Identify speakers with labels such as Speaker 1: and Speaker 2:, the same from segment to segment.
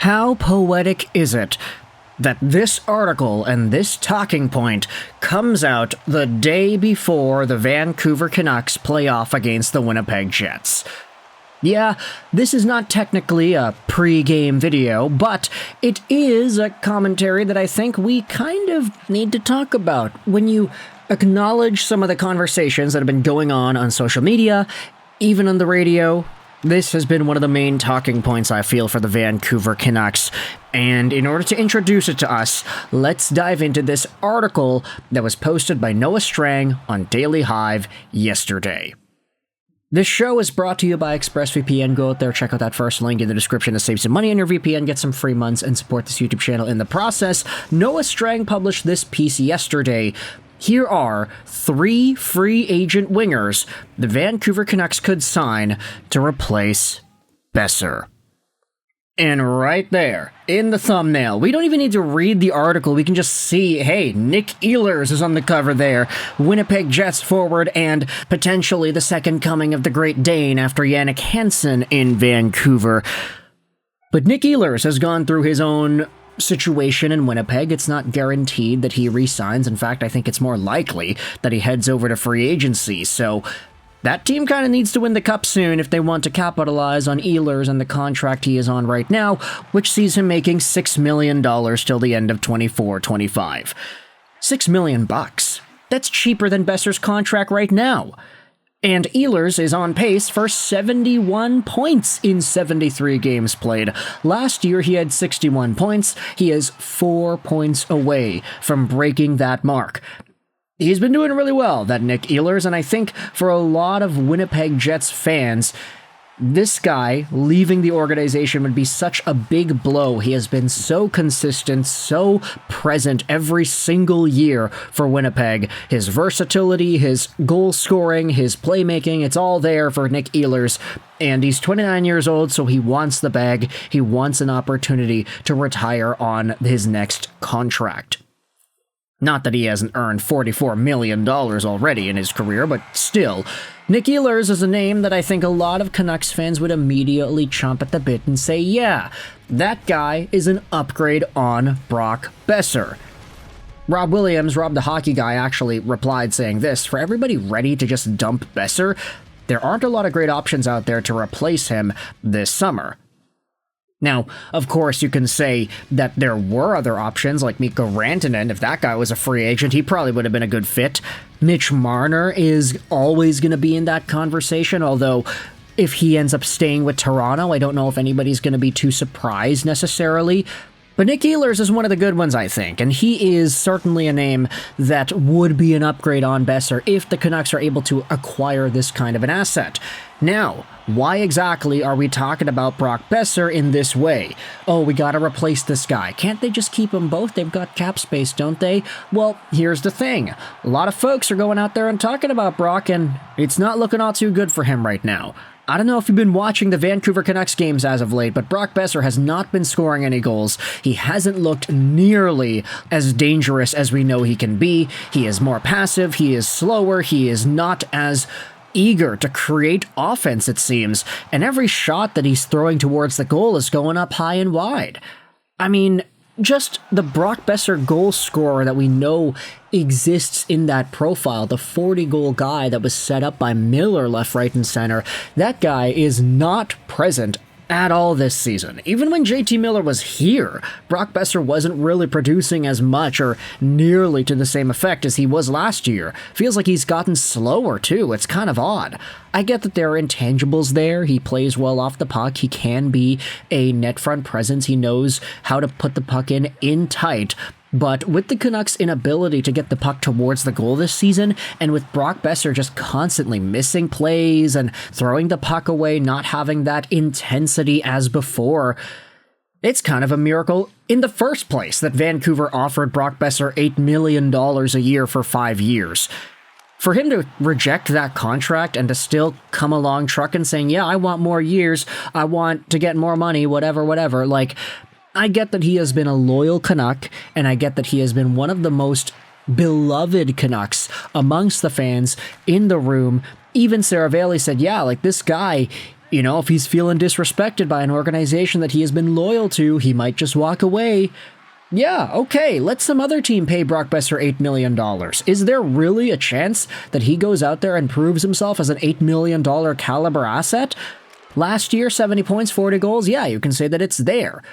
Speaker 1: How poetic is it that this article and this talking point comes out the day before the Vancouver Canucks play off against the Winnipeg Jets? Yeah, this is not technically a pre-game video, but it is a commentary that I think we kind of need to talk about. When you acknowledge some of the conversations that have been going on social media, even on the radio, this has been one of the main talking points I feel for the Vancouver Canucks. And in order to introduce it to us, let's dive into this article that was posted by Noah Strang on Daily Hive yesterday. This show is brought to you by ExpressVPN. Go out there, check out that first link in the description to save some money on your VPN, get some free months, and support this YouTube channel in the process. Noah Strang published this piece yesterday. Here are 3 free agent wingers the Vancouver Canucks could sign to replace Boeser. And right there, in the thumbnail, we don't even need to read the article, we can just see, hey, Nik Ehlers is on the cover there, Winnipeg Jets forward, and potentially the second coming of the Great Dane after Jannik Hansen in Vancouver. But Nik Ehlers has gone through his own situation in Winnipeg. It's not guaranteed that he re-signs. In fact, I think it's more likely that he heads over to free agency. So that team kind of needs to win the cup soon if they want to capitalize on Ehlers and the contract he is on right now, which sees him making $6 million till the end of 24-25. $6 million bucks. That's cheaper than Boeser's contract right now. And Ehlers is on pace for 71 points in 73 games played. Last year, he had 61 points. He is 4 points away from breaking that mark. He's been doing really well, that Nik Ehlers, and I think for a lot of Winnipeg Jets fans, this guy leaving the organization would be such a big blow. He has been so consistent, so present every single year for Winnipeg. His versatility, his goal scoring, his playmaking, it's all there for Nik Ehlers. And he's 29 years old, so he wants the bag. He wants an opportunity to retire on his next contract. Not that he hasn't earned $44 million already in his career, but still, Nik Ehlers is a name that I think a lot of Canucks fans would immediately chomp at the bit and say, yeah, that guy is an upgrade on Brock Boeser. Rob Williams, Rob the hockey guy, actually replied saying this: for everybody ready to just dump Boeser, there aren't a lot of great options out there to replace him this summer. Now, of course, you can say that there were other options, like Mikko Rantanen. If that guy was a free agent, he probably would have been a good fit. Mitch Marner is always going to be in that conversation, although if he ends up staying with Toronto, I don't know if anybody's going to be too surprised necessarily. But Nik Ehlers is one of the good ones, I think, and he is certainly a name that would be an upgrade on Boeser if the Canucks are able to acquire this kind of an asset. Now, why exactly are we talking about Brock Boeser in this way? Oh, we gotta replace this guy. Can't they just keep them both? They've got cap space, don't they? Well, here's the thing. A lot of folks are going out there and talking about Brock, and it's not looking all too good for him right now. I don't know if you've been watching the Vancouver Canucks games as of late, but Brock Boeser has not been scoring any goals. He hasn't looked nearly as dangerous as we know he can be. He is more passive, he is slower, he is not as eager to create offense, it seems, and every shot that he's throwing towards the goal is going up high and wide. I mean, just the Brock Boeser goal scorer that we know exists in that profile, the 40-goal guy that was set up by Miller left, right, and center, that guy is not present at all this season. Even when JT Miller was here, Brock Boeser wasn't really producing as much or nearly to the same effect as he was last year. Feels like he's gotten slower too. It's kind of odd. I get that there are intangibles there. He plays well off the puck. He can be a net front presence. He knows how to put the puck in tight. But with the Canucks' inability to get the puck towards the goal this season, and with Brock Boeser just constantly missing plays and throwing the puck away, not having that intensity as before, it's kind of a miracle in the first place that Vancouver offered Brock Boeser $8 million a year for 5 years. For him to reject that contract and to still come along trucking saying, yeah, I want more years, I want to get more money, whatever, like, I get that he has been a loyal Canuck, and I get that he has been one of the most beloved Canucks amongst the fans in the room. Even Saravalli said, yeah, like, this guy You know, if he's feeling disrespected by an organization that he has been loyal to, he might just walk away. Yeah, okay, let some other team pay Brock Boeser $8 million. Is there really a chance that he goes out there and proves himself as an $8 million caliber asset? Last year, 70 points, 40 goals, yeah, you can say that it's there.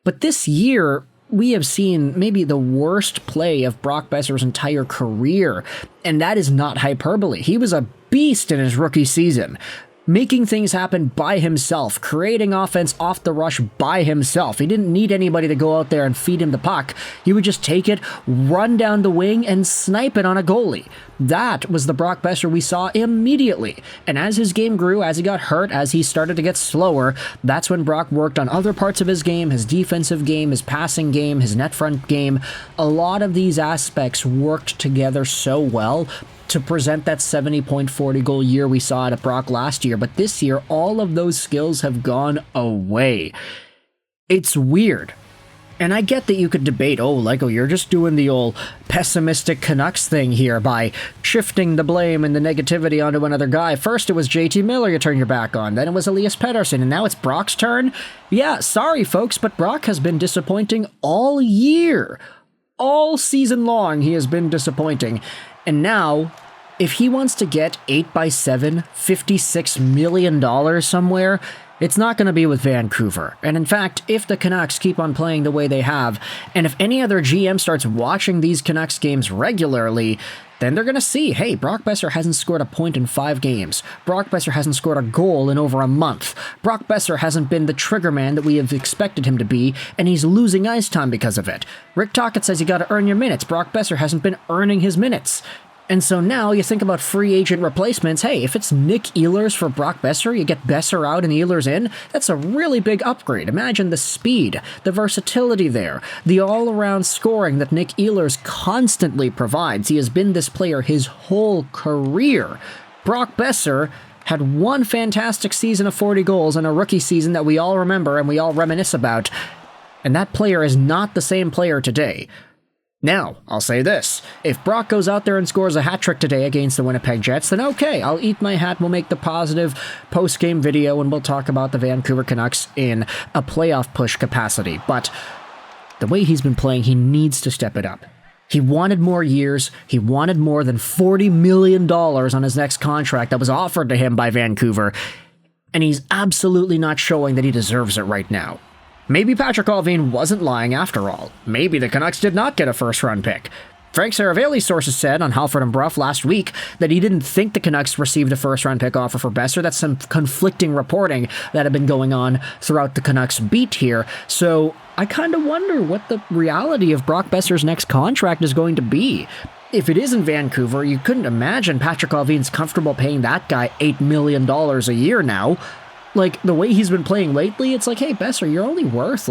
Speaker 1: But this year, we have seen maybe the worst play of Brock Boeser's entire career, and that is not hyperbole. He was a beast in his rookie season, making things happen by himself, creating offense off the rush by himself. He didn't need anybody to go out there and feed him the puck. He would just take it, run down the wing, and snipe it on a goalie. That was the Brock Boeser we saw immediately. And as his game grew, as he got hurt, as he started to get slower, that's when Brock worked on other parts of his game, his defensive game, his passing game, his net front game. A lot of these aspects worked together so well to present that 70.40 goal year we saw out of Brock last year, but this year, all of those skills have gone away. It's weird. And I get that you could debate, you're just doing the old pessimistic Canucks thing here by shifting the blame and the negativity onto another guy. First it was JT Miller you turn your back on, then it was Elias Pettersson, and now it's Brock's turn? Yeah, sorry folks, but Brock has been disappointing all year. All season long he has been disappointing. And now, if he wants to get 8x7, $56 million somewhere, it's not going to be with Vancouver. And in fact, if the Canucks keep on playing the way they have, and if any other GM starts watching these Canucks games regularly, then they're going to see, hey, Brock Boeser hasn't scored a point in 5 games. Brock Boeser hasn't scored a goal in over a month. Brock Boeser hasn't been the trigger man that we have expected him to be, and he's losing ice time because of it. Rick Tocchet says you got to earn your minutes. Brock Boeser hasn't been earning his minutes. And so now you think about free agent replacements. Hey, if it's Nik Ehlers for Brock Boeser, you get Boeser out and Ehlers in, that's a really big upgrade. Imagine the speed, the versatility there, the all-around scoring that Nik Ehlers constantly provides. He has been this player his whole career. Brock Boeser had one fantastic season of 40 goals and a rookie season that we all remember and we all reminisce about, and that player is not the same player today. Now, I'll say this. If Brock goes out there and scores a hat-trick today against the Winnipeg Jets, then okay, I'll eat my hat, we'll make the positive post-game video, and we'll talk about the Vancouver Canucks in a playoff push capacity. But the way he's been playing, he needs to step it up. He wanted more years. He wanted more than $40 million on his next contract that was offered to him by Vancouver, and he's absolutely not showing that he deserves it right now. Maybe Patrik Allvin wasn't lying after all. Maybe the Canucks did not get a first-round pick. Frank Saravalli's sources said on Halford and Bruff last week that he didn't think the Canucks received a first-round pick offer for Boeser. That's some conflicting reporting that had been going on throughout the Canucks beat here. So I kind of wonder what the reality of Brock Boeser's next contract is going to be. If it is in Vancouver, you couldn't imagine Patrik Allvin's comfortable paying that guy $8 million a year now. Like, the way he's been playing lately, it's like, hey, Boeser, you're only worth,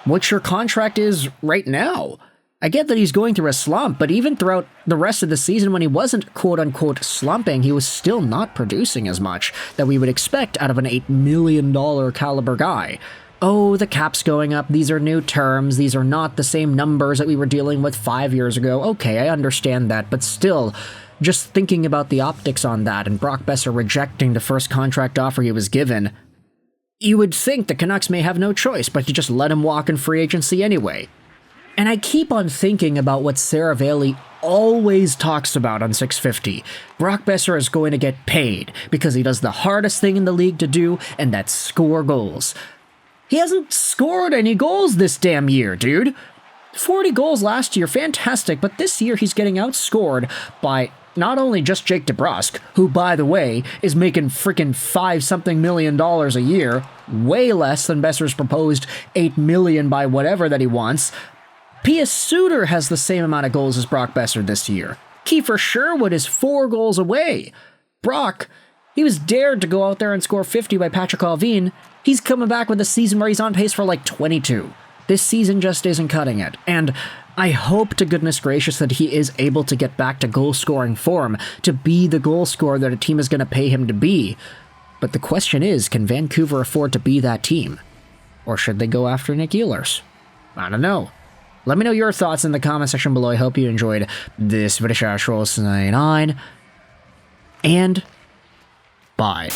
Speaker 1: what your contract is right now. I get that he's going through a slump, but even throughout the rest of the season when he wasn't quote-unquote slumping, he was still not producing as much that we would expect out of an $8 million caliber guy. Oh, the cap's going up, these are new terms, these are not the same numbers that we were dealing with 5 years ago. Okay, I understand that, but still, just thinking about the optics on that and Brock Boeser rejecting the first contract offer he was given, you would think the Canucks may have no choice but to just let him walk in free agency anyway. And I keep on thinking about what Saravalli always talks about on 650. Brock Boeser is going to get paid because he does the hardest thing in the league to do, and that's score goals. He hasn't scored any goals this damn year, dude. 40 goals last year, fantastic, but this year he's getting outscored by not only just Jake DeBrusk, who, by the way, is making freaking $5-something million a year, way less than Boeser's proposed $8 million by whatever that he wants. Pius Suter has the same amount of goals as Brock Boeser this year. Kiefer Sherwood is 4 goals away. Brock, he was dared to go out there and score 50 by Patrik Allvin. He's coming back with a season where he's on pace for 22. This season just isn't cutting it, and I hope to goodness gracious that he is able to get back to goal-scoring form, to be the goal scorer that a team is going to pay him to be. But the question is, can Vancouver afford to be that team? Or should they go after Nik Ehlers? I don't know. Let me know your thoughts in the comment section below. I hope you enjoyed this video. And bye.